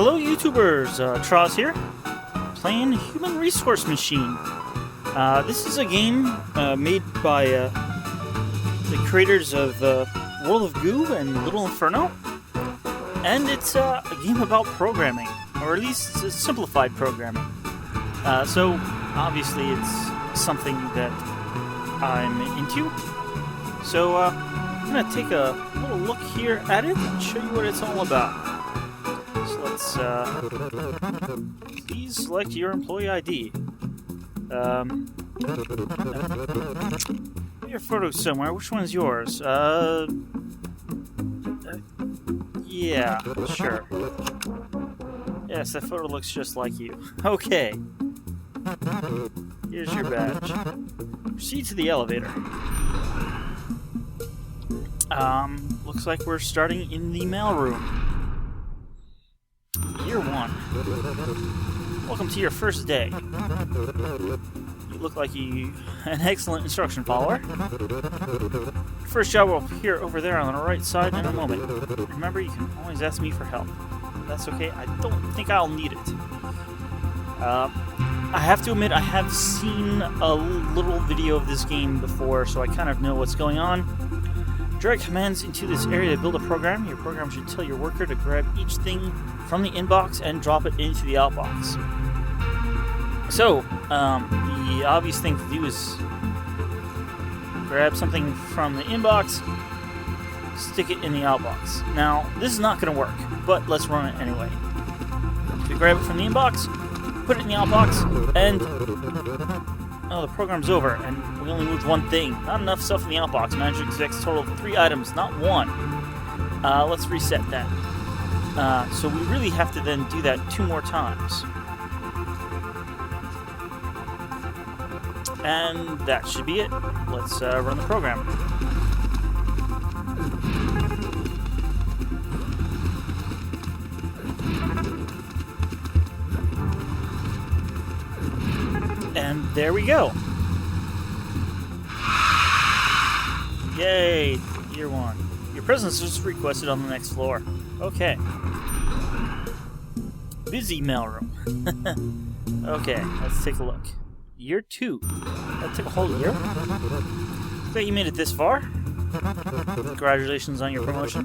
Hello YouTubers, Troz here, playing Human Resource Machine. This is a game made by the creators of World of Goo and Little Inferno, and it's a game about programming, or at least it's simplified programming. So obviously it's something that I'm into. So I'm going to take a little look here at it and show you what it's all about. So let's, please select your employee ID. Your photo somewhere. Which one is yours? Yeah, sure. Yes, that photo looks just like you. Okay. Here's your badge. Proceed to the elevator. Looks like we're starting in the mailroom. Year 1. Welcome to your first day. You look like an excellent instruction follower. First job will appear over there on the right side in a moment. Remember, you can always ask me for help. That's okay, I don't think I'll need it. I have to admit, I have seen a little video of this game before, so I kind of know what's going on. Drag commands into this area to build a program. Your program should tell your worker to grab each thing from the inbox and drop it into the outbox. So, the obvious thing to do is grab something from the inbox, stick it in the outbox. Now, this is not going to work, but let's run it anyway. So we grab it from the inbox, put it in the outbox, and oh, the program's over, and we only moved one thing. Not enough stuff in the outbox. Manager execs total of 3 items, not 1. Let's reset that. So we really have to then do that 2 more times. And that should be it. Let's run the program. And there we go. Yay, year 1. Your presence is requested on the next floor. Okay. Busy mailroom. Okay, let's take a look. Year 2. That took a whole year. So you made it this far. Congratulations on your promotion.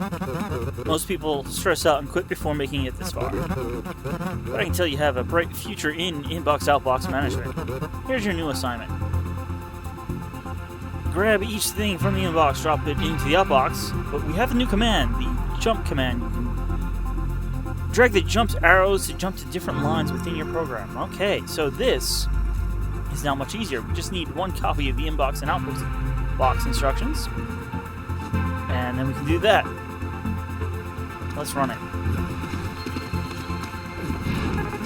Most people stress out and quit before making it this far. But I can tell you have a bright future in inbox-outbox management. Here's your new assignment. Grab each thing from the inbox, drop it into the outbox, but we have a new command, the jump command. You can drag the jump arrows to jump to different lines within your program. Okay, so this is now much easier. We just need 1 copy of the inbox and outbox instructions. And then we can do that. Let's run it.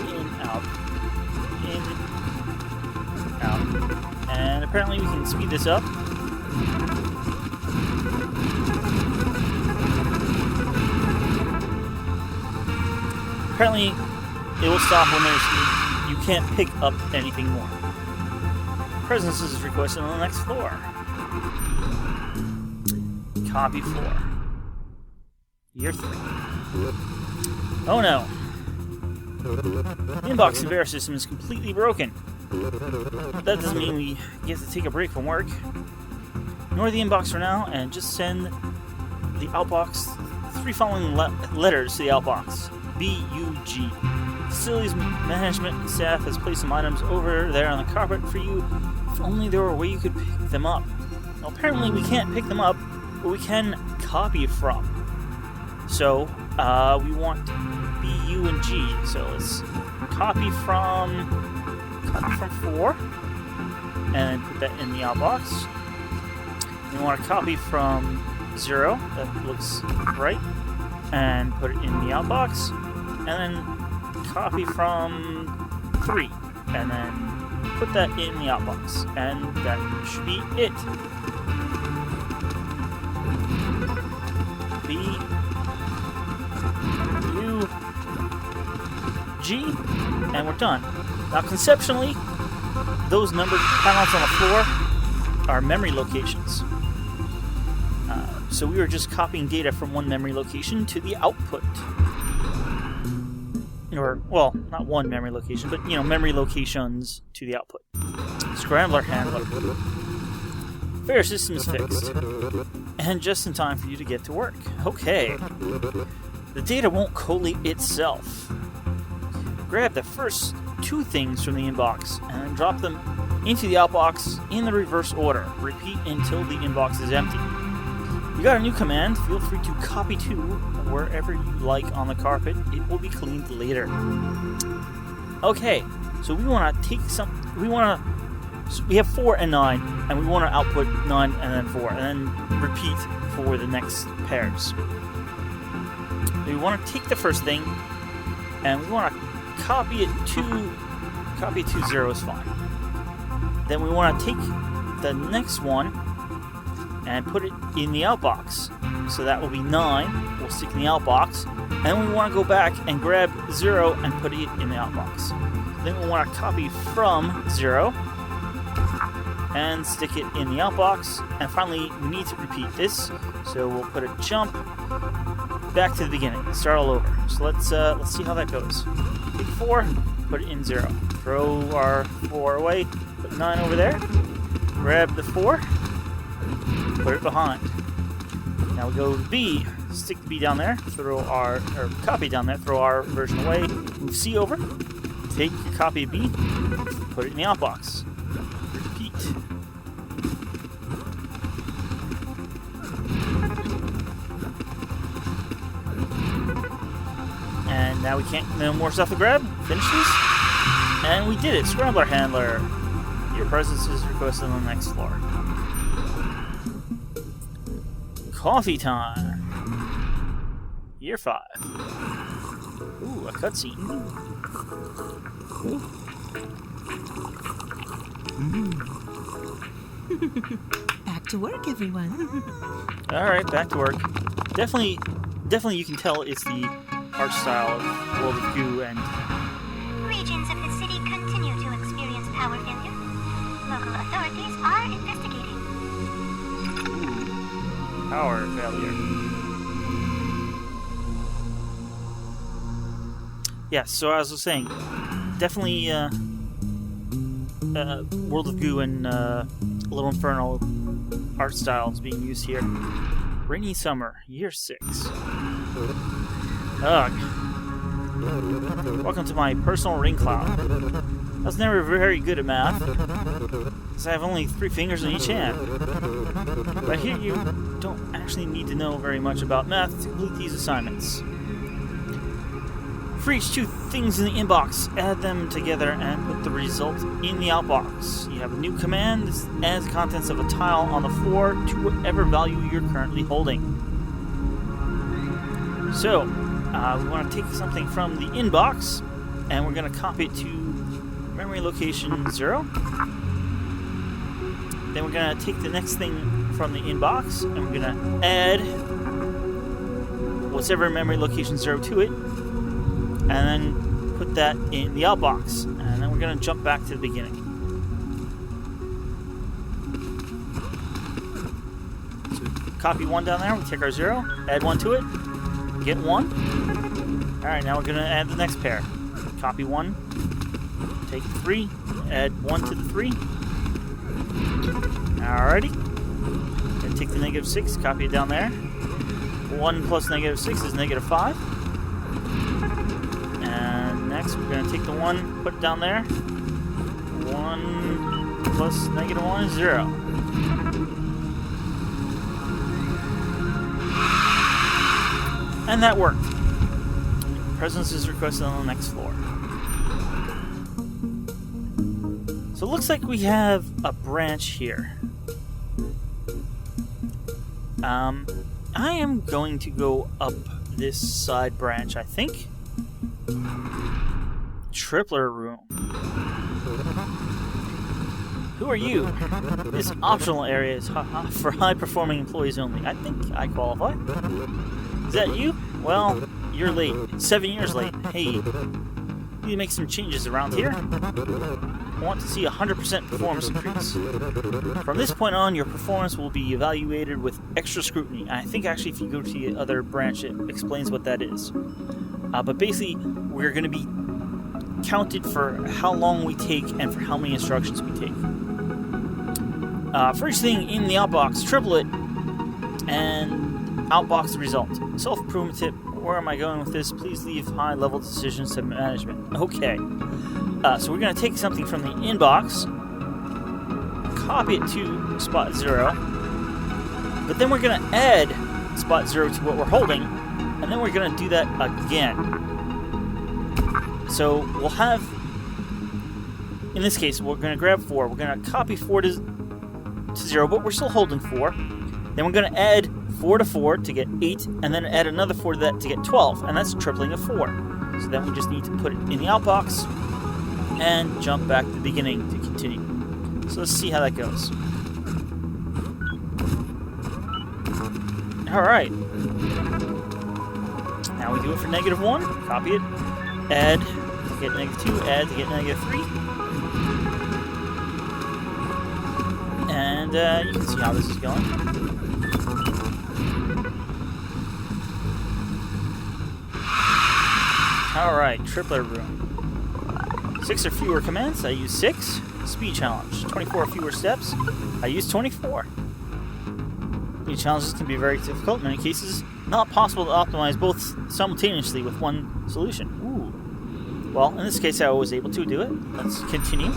In, out. In, out. And apparently we can speed this up. Apparently it will stop when you can't pick up anything more. Presence is requested on the next floor. Copy floor. Year 3. Oh no. The inbox conveyor system is completely broken. That doesn't mean we get to take a break from work. Ignore the inbox for now and just send the outbox 3 following letters to the outbox. B-U-G. Facilities management staff has placed some items over there on the carpet for you. If only there were a way you could pick them up. Now, apparently we can't pick them up, but we can copy from. So, we want B, U, and G. So let's copy from 4, and put that in the outbox. We want to copy from 0, that looks right, and put it in the outbox. And then copy from 3, and then put that in the outbox. And that should be it. B, U, G, and we're done. Now conceptually, those numbered panels on the floor are memory locations. So we were just copying data from one memory location to the output. or, well, not one memory location, but, memory locations to the output. Scrambler handler. Fair system is fixed. And just in time for you to get to work. Okay. The data won't collate itself. Grab the first 2 things from the inbox and then drop them into the outbox in the reverse order. Repeat until the inbox is empty. You got a new command. Feel free to copy to wherever you like on the carpet. It will be cleaned later. Okay, so we want to take some. We have 4 and 9, and we want to output 9 and then 4, and then repeat for the next pairs. We want to take the first thing, and we want to copy it to 0 is fine. Then we want to take the next one and put it in the outbox. So that will be 9. We'll stick in the outbox. And then we want to go back and grab 0 and put it in the outbox. Then we want to copy from 0 and stick it in the outbox. And finally, we need to repeat this. So we'll put a jump back to the beginning. Start all over. So let's see how that goes. Take 4, put it in 0. Throw our 4 away. Put 9 over there. Grab the 4. Put it behind. Now we go to B, stick the B down there, copy down there, throw our version away, move C over, take your copy of B, put it in the outbox. Repeat. And now we can't, no more stuff to grab, finish this, and we did it, Scrambler handler. Your presence is requested on the next floor. Coffee time. Year 5. Ooh, a cutscene. Back to work, everyone. Alright, back to work. Definitely you can tell it's the art style of World of Goo and... Regions of the city continue to experience power failure. Local authorities are investigating. Power failure. Yes, so as I was saying, definitely World of Goo and Little Inferno art styles being used here. Rainy summer, year 6. Ugh. Welcome to my personal ring cloud. I was never very good at math, because I have only 3 fingers on each hand. But I hear you don't actually need to know very much about math to complete these assignments. For each 2 things in the inbox, add them together and put the result in the outbox. You have a new command that adds the contents of a tile on the floor to whatever value you're currently holding. So, we want to take something from the inbox, and we're going to copy it to memory location 0. Then we're going to take the next thing from the inbox, and we're going to add whatever memory location 0 to it, and then put that in the outbox. And then we're going to jump back to the beginning. So copy 1 down there, we take our 0, add 1 to it, get 1. Alright, now we're going to add the next pair. Copy 1, take 3, add 1 to the 3. Alrighty. Then take the negative 6, copy it down there. 1 plus negative 6 is negative 5. And next we're going to take the 1, put it down there. 1 plus negative 1 is 0. And that worked. Presence is requested on the next floor. So it looks like we have a branch here. I am going to go up this side branch, I think. Tripler room. Who are you? This optional area is for high-performing employees only. I think I qualify. Is that you? Well, you're late. 7 years late. Hey, you need to make some changes around here. I want to see 100% performance increase. From this point on, your performance will be evaluated with extra scrutiny. I think actually if you go to the other branch, it explains what that is. But basically, we're going to be counted for how long we take and for how many instructions we take. For each thing in the outbox, triple it and outbox the result. Self-improvement tip. Where am I going with this? Please leave high-level decisions to management. Okay. So we're going to take something from the inbox, copy it to spot 0, but then we're going to add spot 0 to what we're holding, and then we're going to do that again. So we'll have, in this case, we're going to grab 4. We're going to copy 4 to 0, but we're still holding 4. Then we're going to add 4 to 4 to get 8, and then add another 4 to that to get 12, and that's tripling of 4. So then we just need to put it in the outbox and jump back to the beginning to continue. So let's see how that goes. Alright. Now we do it for -1, copy it, add to get -2, add to get -3. And you can see how this is going. Alright, triplet room. 6 or fewer commands, I use 6. Speed challenge, 24 or fewer steps, I use 24. These challenges can be very difficult, in many cases not possible to optimize both simultaneously with one solution. Ooh. Well, in this case I was able to do it. Let's continue.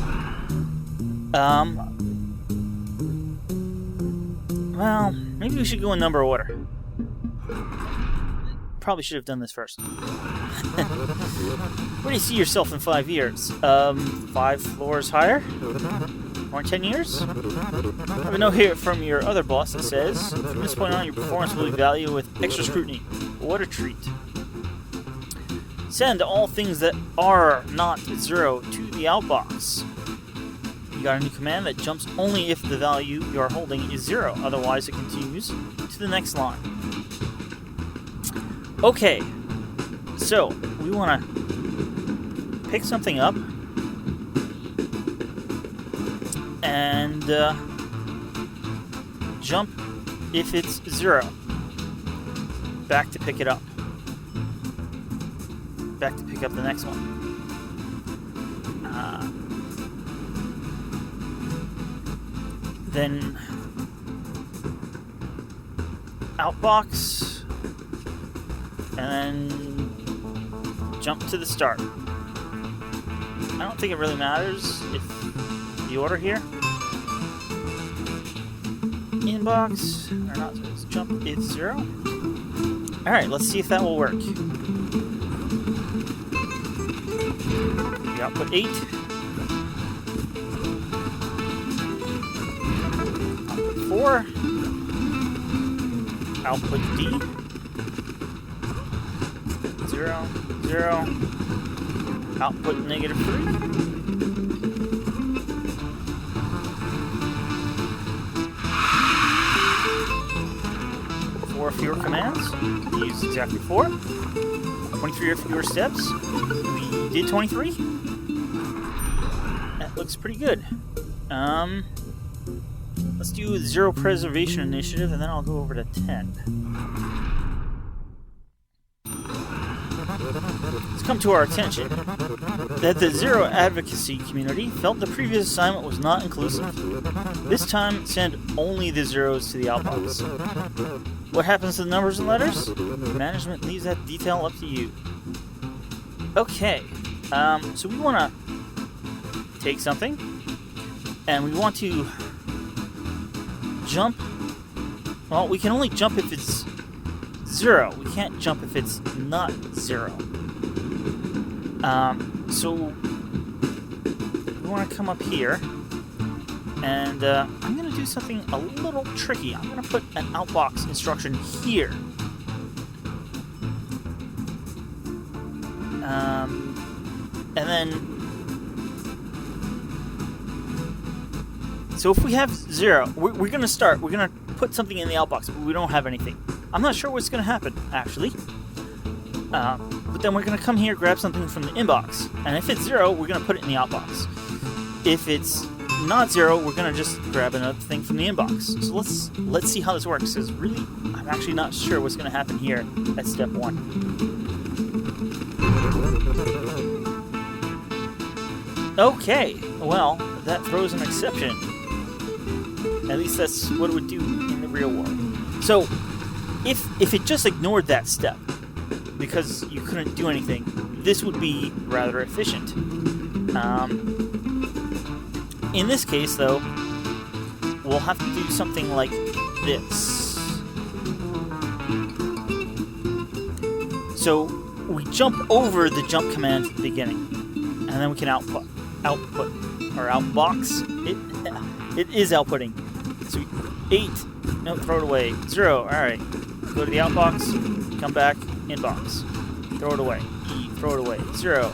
Well, maybe we should go in number order. Probably should have done this first. Where do you see yourself in 5 years? 5 floors higher? Or 10 years? I have a note here from your other boss that says, from this point on, your performance will be valued with extra scrutiny. What a treat. Send all things that are not 0 to the outbox. You got a new command that jumps only if the value you are holding is 0. Otherwise, it continues to the next line. Okay, so we want to pick something up and jump if it's 0. Back to pick it up. Back to pick up the next one. Then outbox. And then jump to the start. I don't think it really matters if the order here. Inbox, or not, so it's jump, it's 0. Alright, let's see if that will work. The output 8. Output 4. Output D. 0, 0, output -3. Four fewer commands. We used exactly 4. 23 or fewer steps. We did 23. That looks pretty good. Let's do 0 preservation initiative, and then I'll go over to 10. It's come to our attention that the 0 advocacy community felt the previous assignment was not inclusive. This time, send only the 0s to the outbox. What happens to the numbers and letters? Management leaves that detail up to you. Okay, so we want to take something, and we want to jump. Well, we can only jump if it's 0. We can't jump if it's not 0. So we want to come up here, and I'm going to do something a little tricky. I'm going to put an outbox instruction here. And then, so if we have 0, we're going to start. We're going to put something in the outbox, but we don't have anything. I'm not sure what's going to happen, actually. But then we're going to come here, grab something from the inbox. And if it's 0, we're going to put it in the outbox. If it's not 0, we're going to just grab another thing from the inbox. So let's see how this works, because really, I'm actually not sure what's going to happen here at step 1. Okay, well, that throws an exception. At least that's what it would do in the real world. So, if it just ignored that step, because you couldn't do anything, this would be rather efficient. In this case, though, we'll have to do something like this. So, we jump over the jump command at the beginning, and then we can output, or outbox. It is outputting. So 8, no, throw it away. 0, alright. Go to the outbox, come back, inbox. Throw it away. E, throw it away. 0.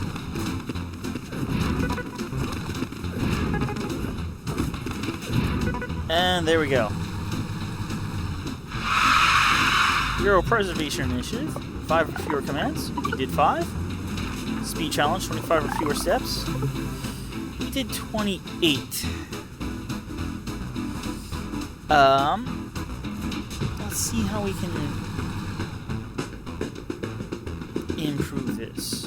And there we go. 0 preservation initiative. 5 or fewer commands. We did 5. Speed challenge, 25 or fewer steps. We did 28. Let's see how we can improve this.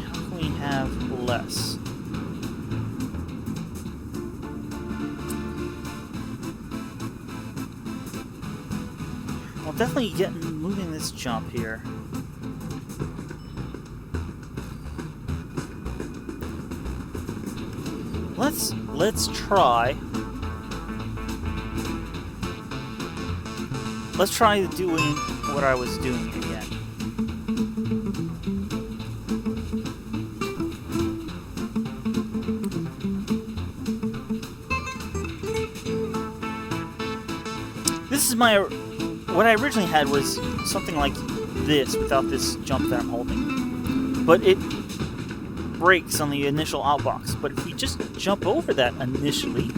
How can we have less? I'll definitely get moving this jump here. Let's try. Let's try doing what I was doing again. This is my. What I originally had was something like this without this jump that I'm holding, but it breaks on the initial outbox. But if we just jump over that initially,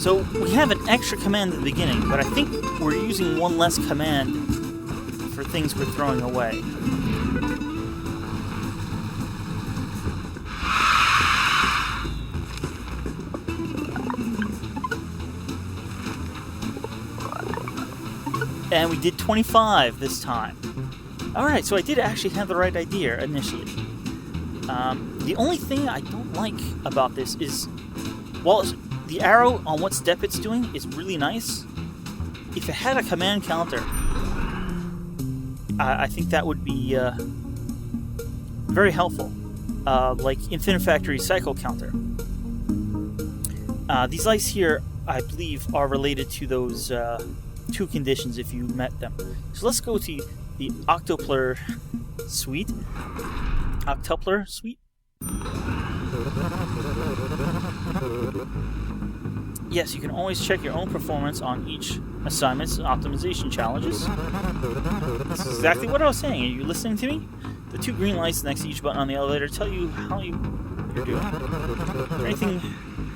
so we have an extra command at the beginning, but I think we're using one less command for things we're throwing away. And we did 25 this time. Alright, so I did actually have the right idea initially. The only thing I don't like about this is, well, the arrow on what step it's doing is really nice. If it had a command counter, I think that would be very helpful. Like Infinite Factory Cycle Counter. These lights here, I believe, are related to those 2 conditions if you met them. So let's go to the Octupler suite. Octupler suite? Yes, you can always check your own performance on each assignment's optimization challenges. This is exactly what I was saying. Are you listening to me? The 2 green lights next to each button on the elevator tell you how you're doing. Is there anything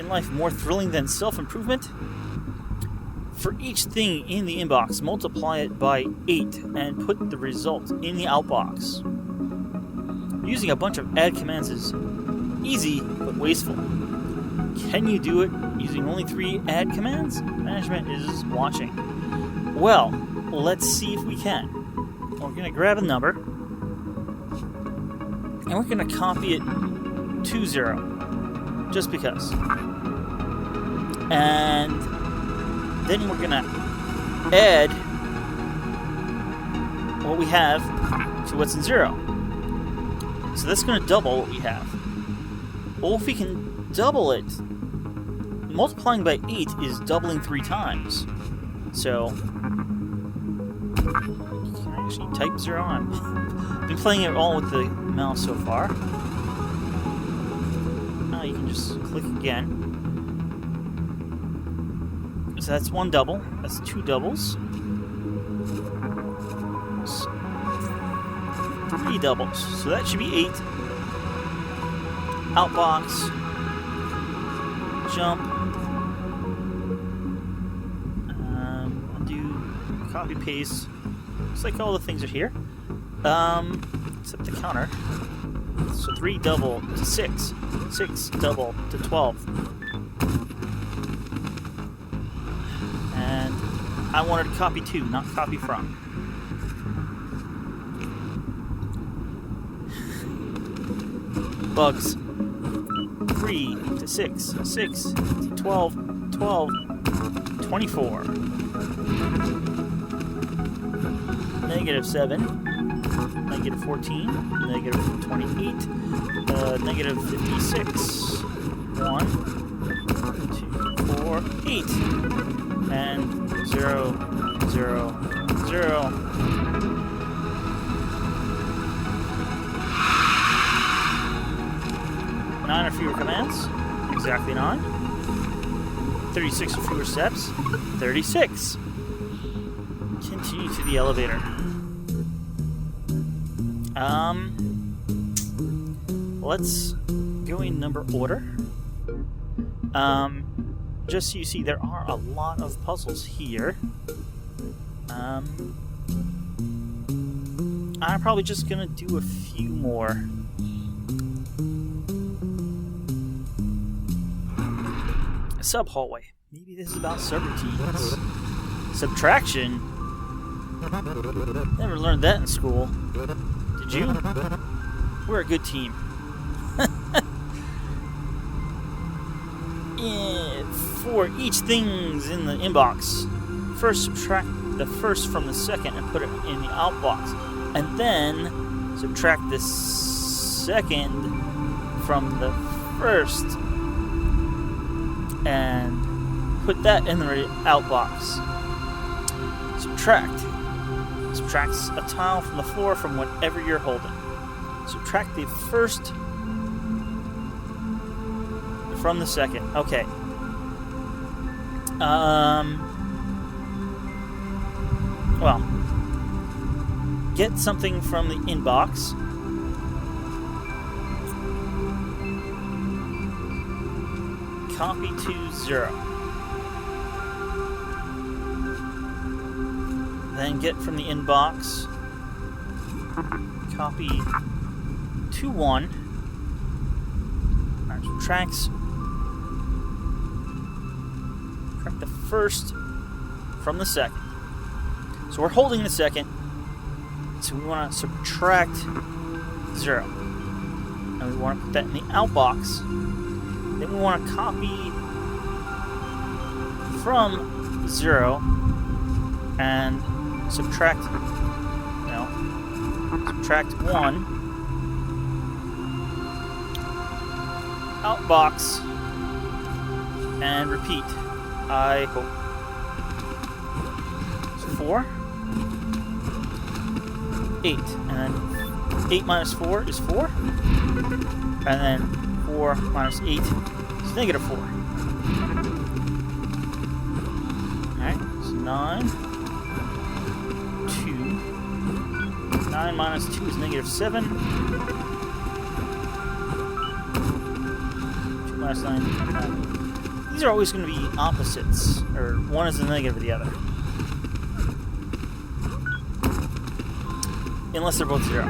in life more thrilling than self-improvement? For each thing in the inbox, multiply it by 8 and put the result in the outbox. Using a bunch of add commands is easy but wasteful. Can you do it using only 3 add commands? Management is watching. Well, let's see if we can. We're going to grab a number, and we're going to copy it to 0, just because. And then we're going to add what we have to what's in 0. So that's going to double what we have. Well, if we can double it, multiplying by 8 is doubling 3 times. So, you can actually type 0 on. I've been playing it all with the mouse so far. Now you can just click again. So that's 1 double. That's 2 doubles. 3 doubles. So that should be 8. Outbox. Jump. Undo. Copy paste. Looks like all the things are here. Except the counter. So 3 double to 6. 6 double to 12. And I wanted to copy to, not copy from. Bugs. 3 to 6. 6 to 12. 12. 24. Negative 7. Negative 14, negative 28, negative 56, 1, 2, 4, 8, and 0, 0, 0. Nine or fewer commands, exactly 9. 36 or fewer steps, 36. Continue to the elevator. Let's go in number order. Just so you see, there are a lot of puzzles here. I'm probably just gonna do a few more. Sub-hallway. Maybe this is about subroutines. Subtraction? Never learned that in school. Did you? We're a good team. For each thing's in the inbox, first subtract the first from the second and put it in the outbox. And then subtract the second from the first and put that in the outbox. Subtract. Subtracts a tile from the floor from whatever you're holding. Subtract the first from the second. Okay. Well, get something from the inbox. Copy to 0. Then get from the inbox. Copy to 1. Alright, subtracts. Subtract the first from the second. So we're holding the second. So we want to subtract 0. And we want to put that in the outbox. Then we want to copy from 0 and subtract 1. Outbox and repeat. I hope. So 4, 8, and then 8 minus 4 is 4, and then 4 minus 8 is negative 4. Alright, so 9, 2, 9 minus 2 is negative 7, 2 minus 9 is 9. These are always going to be opposites, or one is the negative of the other. Unless they're both 0.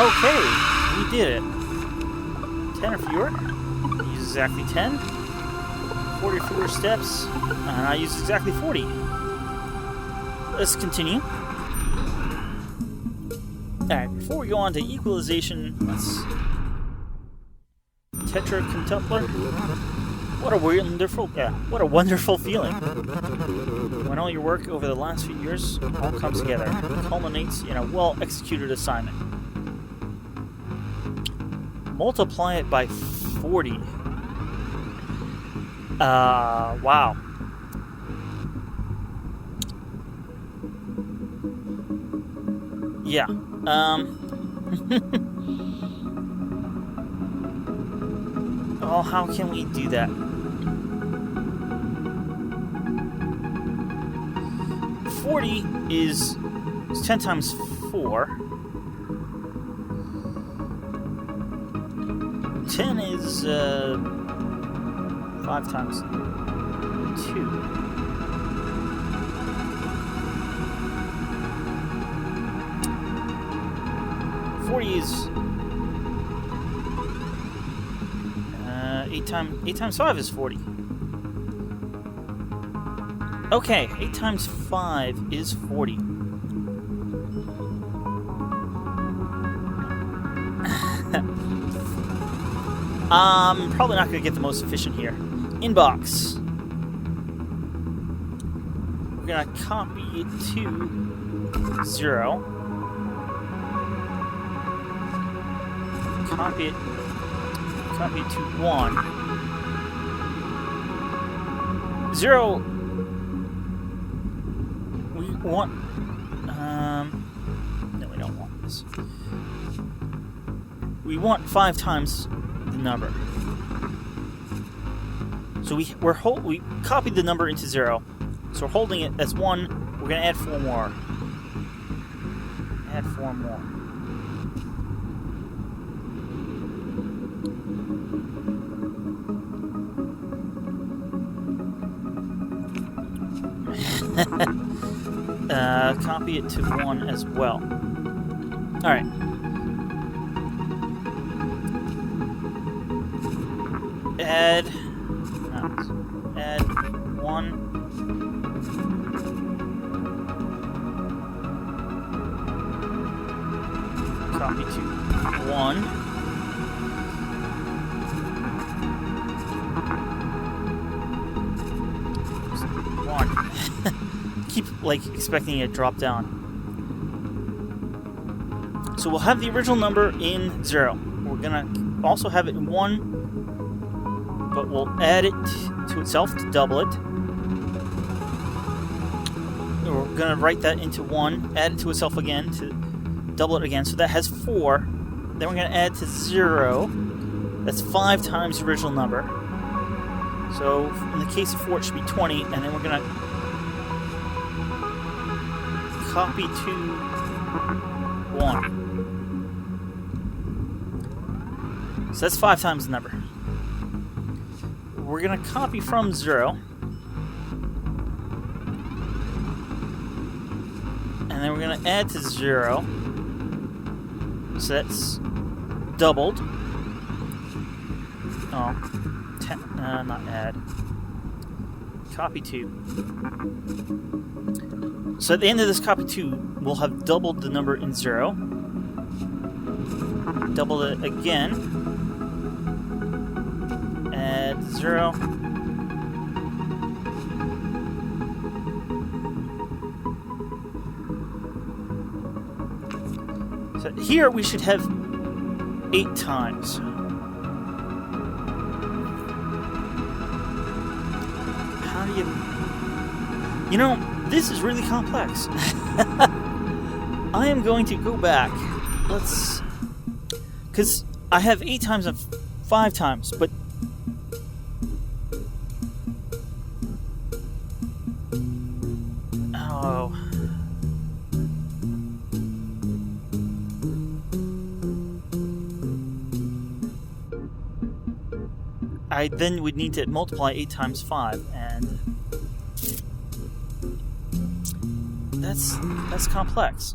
Okay, we did it. 10 or fewer. Use exactly 10. 40 or fewer steps. And I use exactly 40. Let's continue. Alright, before we go on to equalization, let's... Tetracantupler. What a wonderful feeling. When all your work over the last few years all comes together and culminates in a well-executed assignment. Multiply it by 40. Wow. Yeah. Oh, how can we do that? 40 is 10 times 4. 10 is 5 times 2. 40 is 8 times 5 is 40. Okay, 8 times 5 is 40. Probably not going to get the most efficient here. Inbox. We're going to copy it to 0. Copy it to 1. 0. We want. No, we don't want this. We want 5 times the number. So we copied the number into 0. So we're holding it as 1. We're going to add 4 more. Add 4 more. Copy it to 1 as well. Alright. Add 1. Copy to 1. Keep expecting it to drop down. So we'll have the original number in 0. We're gonna also have it in 1, but we'll add it to itself to double it. We're gonna write that into 1, add it to itself again to double it again. So that has 4. Then we're gonna add to 0. That's 5 times the original number. So in the case of 4, it should be 20, and then we're gonna copy to 1. So that's 5 times the number. We're going to copy from 0. And then we're going to add to 0. So that's doubled. Oh, not add. Copy to. So at the end of this copy 2, we'll have doubled the number in 0. Double it again. Add 0. So here we should have 8 times. How do you... You know, this is really complex. I am going to go back. Let's... Because I have 8 times and 5 times, but... Oh... I then would need to multiply 8 times 5, and... That's complex.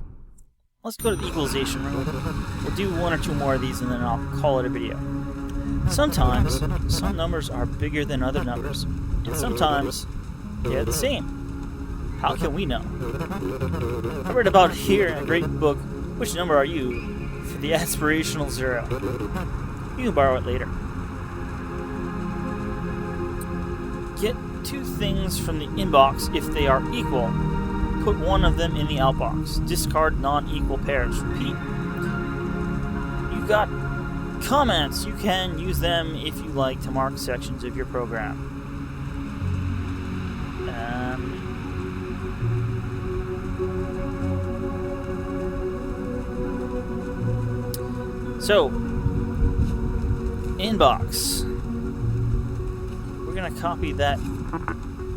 Let's go to the equalization room. We'll do 1 or 2 more of these and then I'll call it a video. Sometimes, some numbers are bigger than other numbers. And sometimes, they're the same. How can we know? I read about it here in a great book, Which Number Are You? For the Aspirational 0. You can borrow it later. Get 2 things from the inbox if they are equal. Put one of them in the outbox. Discard non-equal pairs. Repeat. You got comments. You can use them if you like to mark sections of your program. So, inbox. We're going to copy that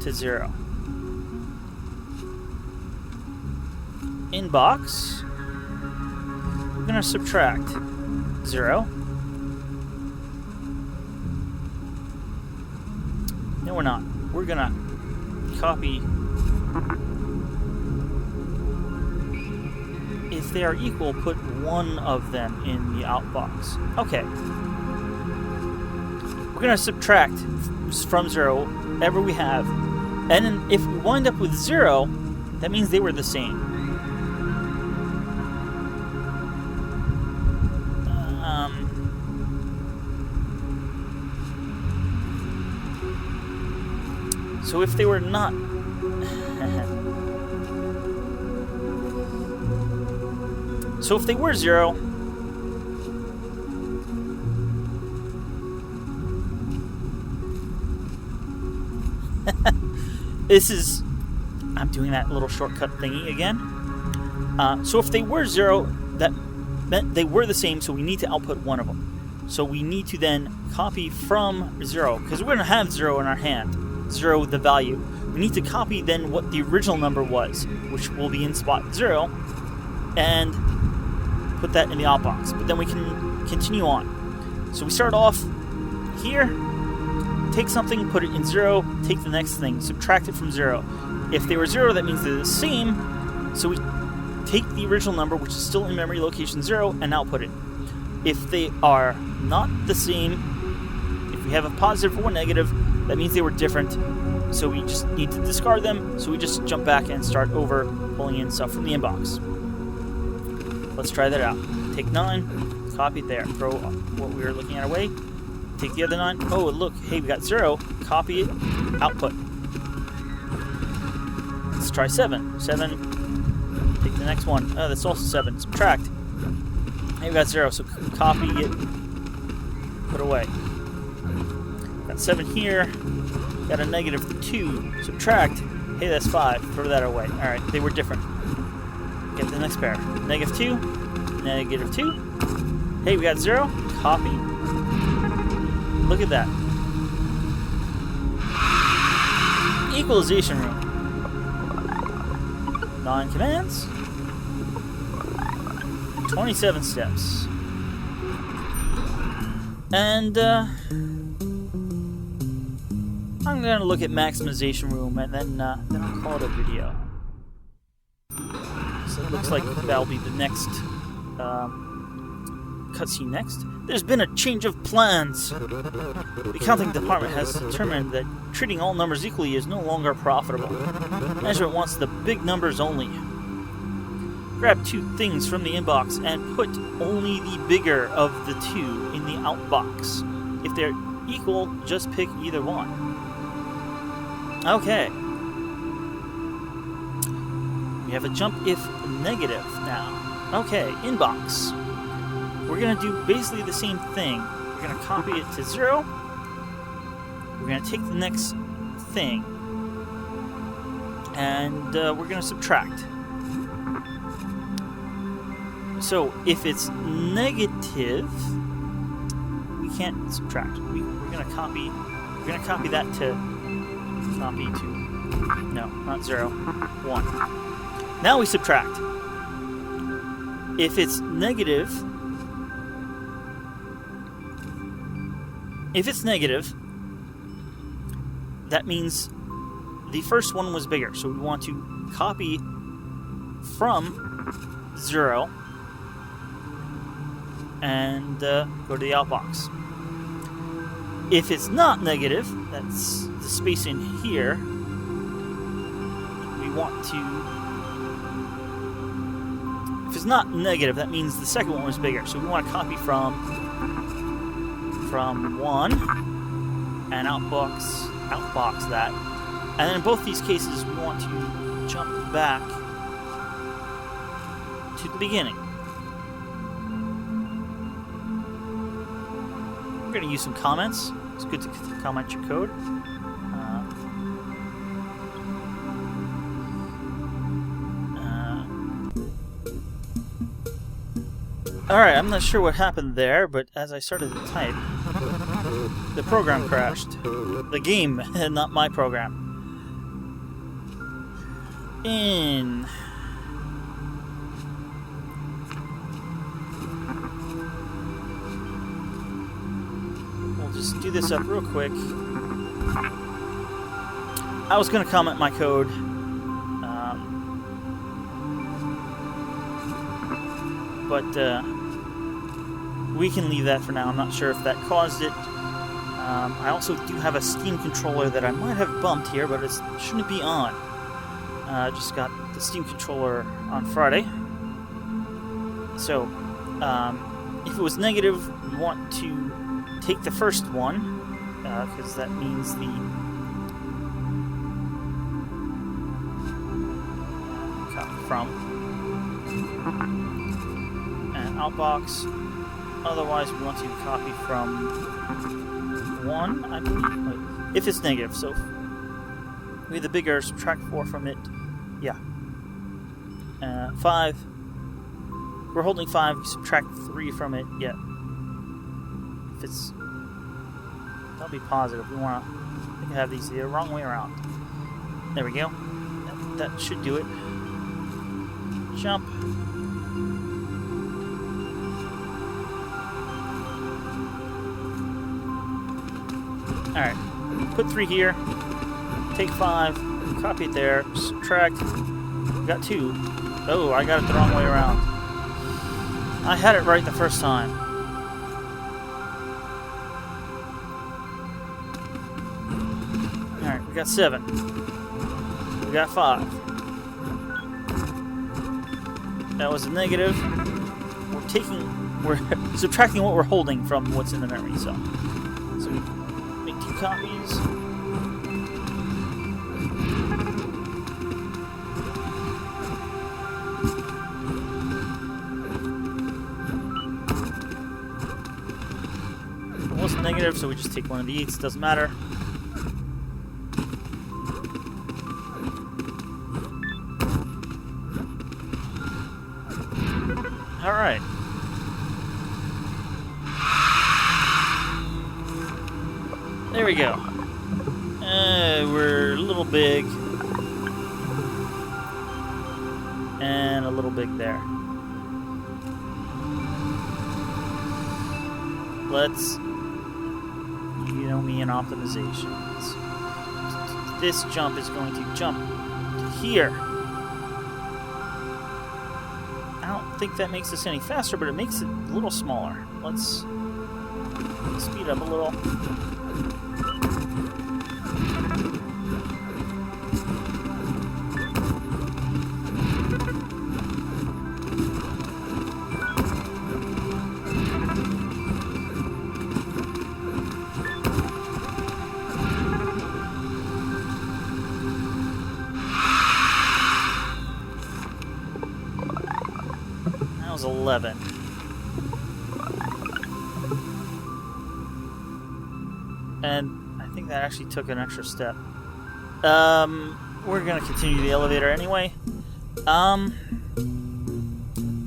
to 0. inbox, we're going to subtract 0. No, we're not. We're going to copy. If they are equal, put one of them in the outbox. Okay. We're going to subtract from 0 whatever we have. And then if we wind up with 0, that means they were the same. So if they were not... So if they were 0... This is... I'm doing that little shortcut thingy again. So if they were 0, that meant they were the same, so we need to output one of them. So we need to then copy from 0, because we're going to have 0 in our hand. 0, the value. We need to copy then what the original number was, which will be in spot 0, and put that in the outbox. But then we can continue on. So we start off here, take something, put it in 0, take the next thing, subtract it from 0. If they were 0, that means they're the same, so we take the original number, which is still in memory location 0, and output it. If they are not the same, if we have a positive or negative, that means they were different, so we just need to discard them, so we just jump back and start over pulling in stuff from the inbox. Let's try that out. Take 9, copy it there, throw what we were looking at away, take the other 9, oh look, hey, we got 0, copy it, output. Let's try 7, 7, take the next one, oh, that's also 7, subtract. Hey, we got 0, so copy it, put away. Got 7 here, got a -2, subtract, hey, that's 5, throw that away. Alright, they were different. Get the next pair. -2, -2, hey, we got 0, copy. Look at that. Equalization room. 9 commands. 27 steps. And, I'm gonna look at Maximization room, and then I'll call it a video. So it looks like that'll be the next, cutscene next. There's been a change of plans. The accounting department has determined that treating all numbers equally is no longer profitable. Management wants the big numbers only. Grab 2 things from the inbox and put only the bigger of the 2 in the outbox. If they're equal, just pick either one. Okay. We have a jump if negative now. Okay, inbox. We're going to do basically the same thing. We're going to copy it to 0. We're going to take the next thing. And we're going to subtract. So if it's negative, we can't subtract. We're going to copy. We're going to copy that to copy to. No, not 0. 1. Now we subtract. If it's negative. If it's negative, that means the first one was bigger. So we want to copy from 0 and go to the outbox. If it's not negative, that's the space in here, we want to... If it's not negative, that means the second one was bigger. So we want to copy from 1 and outbox that. And then in both these cases, we want to jump back to the beginning. We're going to use some comments. It's good to comment your code. Alright, I'm not sure what happened there, but as I started to type, the program crashed. The game, not my program. In just do this up real quick. I was going to comment my code. But we can leave that for now. I'm not sure if that caused it. I also do have a Steam controller that I might have bumped here, but it shouldn't be on. Just got the Steam controller on Friday. So, if it was negative, we want to take the first one, because that means the copy from and outbox. Otherwise, we want to copy from 1, I believe. Wait, if it's negative, so we have the bigger, subtract 4 from it. Yeah. 5. We're holding 5, we subtract 3 from it. Yeah. If it's... That'll be positive. We want to have these the wrong way around. There we go. That should do it. Jump. Alright. Put 3 here. Take 5. Copy it there. Subtract. We got 2. Oh, I got it the wrong way around. I had it right the first time. Alright, we got 7. We got 5. That was a negative. We're subtracting what we're holding from what's in the memory cell. So we make 2 copies. It wasn't negative, so we just take one of the 8s. Doesn't matter. Alright. There we go. We're a little big. And a little big there. Let's... You know me in optimizations. This jump is going to jump to here. I don't think that makes this any faster, but it makes it a little smaller. Let's speed up a little. That was 11. And I think that actually took an extra step. We're gonna continue the elevator anyway.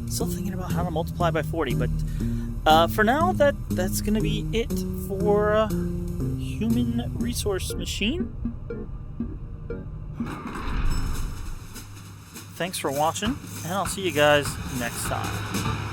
Still thinking about how to multiply by 40, but for now, that's gonna be it for Human Resource Machine. Thanks for watching, and I'll see you guys next time.